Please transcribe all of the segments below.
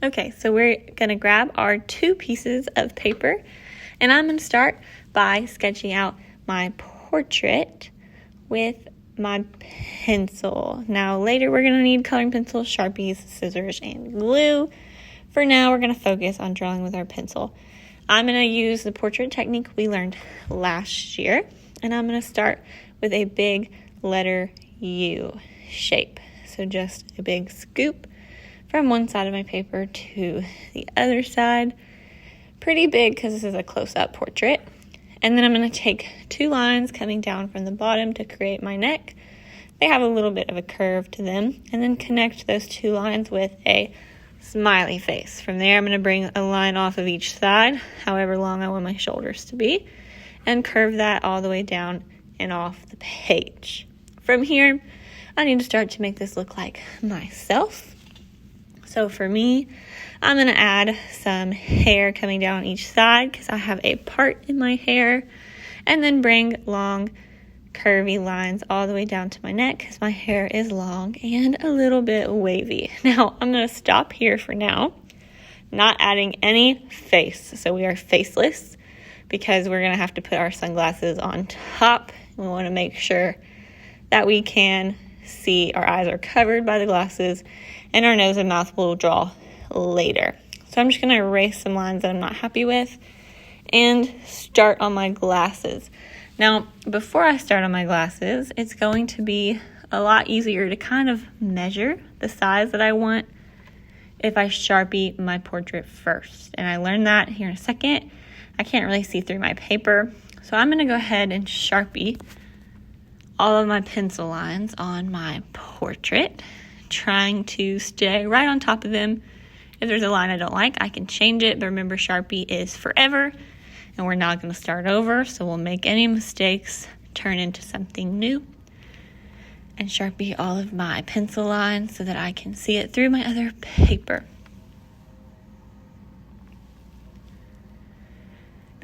Okay, so we're going to grab our 2 pieces of paper, and I'm going to start by sketching out my portrait with my pencil. Now later we're going to need coloring pencils, Sharpies, scissors, and glue. For now, we're going to focus on drawing with our pencil. I'm going to use the portrait technique we learned last year, and I'm going to start with a big letter U shape. So just a big scoop from one side of my paper to the other side. Pretty big because this is a close-up portrait. And then I'm going to take 2 lines coming down from the bottom to create my neck. They have a little bit of a curve to them. And then connect those 2 lines with a smiley face. From there, I'm going to bring a line off of each side, however long I want my shoulders to be, and curve that all the way down and off the page. From here, I need to start to make this look like myself. So for me, I'm going to add some hair coming down each side because I have a part in my hair, and then bring long curvy lines all the way down to my neck because my hair is long and a little bit wavy. Now I'm going to stop here for now, not adding any face. So we are faceless because we're going to have to put our sunglasses on top. We want to make sure that we can see our eyes are covered by the glasses, and our nose and mouth will draw later. So I'm just going to erase some lines that I'm not happy with and start on my glasses. Now, before I start on my glasses, it's going to be a lot easier to kind of measure the size that I want if I Sharpie my portrait first. And I learned that here in a second. I can't really see through my paper, so I'm going to go ahead and Sharpie all of my pencil lines on my portrait, trying to stay right on top of them. If there's a line I don't like, I can change it, but remember, Sharpie is forever, and we're not going to start over, so we'll make any mistakes turn into something new. And Sharpie all of my pencil lines so that I can see it through my other paper.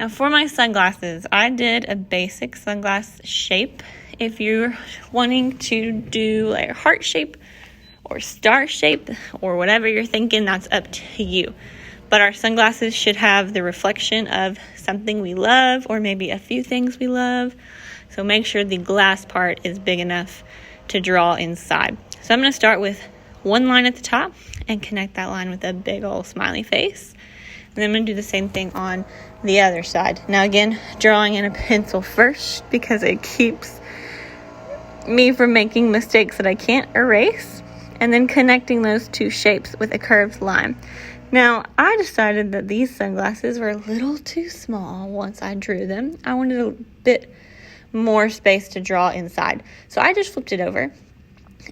Now for my sunglasses, I did a basic sunglass shape. If you're wanting to do a heart shape or star shape or whatever you're thinking, that's up to you. But our sunglasses should have the reflection of something we love, or maybe a few things we love. So make sure the glass part is big enough to draw inside. So I'm going to start with 1 line at the top and connect that line with a big old smiley face. And then I'm going to do the same thing on the other side. Now again, drawing in a pencil first because it keeps me from making mistakes that I can't erase, and then connecting those 2 shapes with a curved line. Now, I decided that these sunglasses were a little too small once I drew them. I wanted a bit more space to draw inside. So I just flipped it over,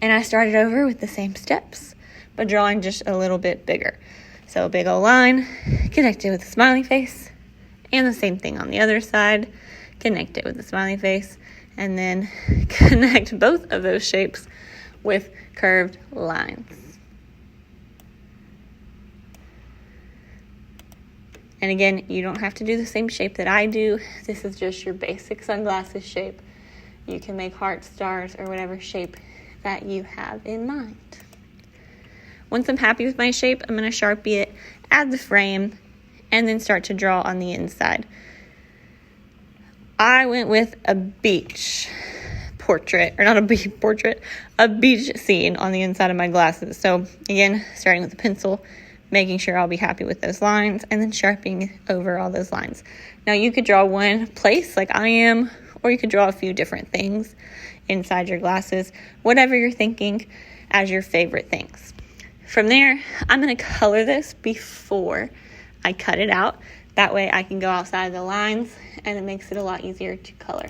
and I started over with the same steps, but drawing just a little bit bigger. So a big old line, connect it with a smiley face, and the same thing on the other side, connect it with a smiley face, and then connect both of those shapes with curved lines. And again, you don't have to do the same shape that I do. This is just your basic sunglasses shape. You can make hearts, stars, or whatever shape that you have in mind. Once I'm happy with my shape, I'm going to Sharpie it, add the frame, and then start to draw on the inside. I went with a beach portrait, or not a beach portrait, a beach scene on the inside of my glasses. So again, starting with the pencil, making sure I'll be happy with those lines, and then sharpening over all those lines. Now you could draw one place like I am, or you could draw a few different things inside your glasses, whatever you're thinking as your favorite things. From there, I'm going to color this before I cut it out. That way I can go outside the lines, and it makes it a lot easier to color.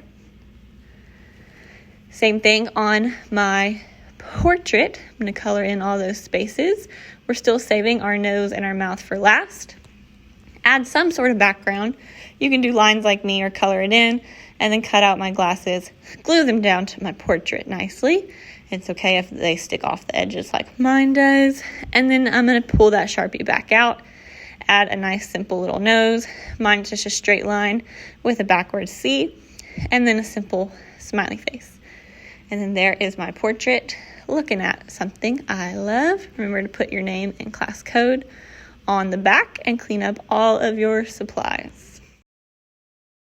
Same thing on my portrait. I'm going to color in all those spaces. We're still saving our nose and our mouth for last. Add some sort of background. You can do lines like me or color it in, and then cut out my glasses, glue them down to my portrait nicely. It's okay if they stick off the edges like mine does. And then I'm going to pull that Sharpie back out, add a nice simple little nose. Mine's just a straight line with a backwards C, and then a simple smiley face. And then there is my portrait looking at something I love. Remember to put your name and class code on the back and clean up all of your supplies.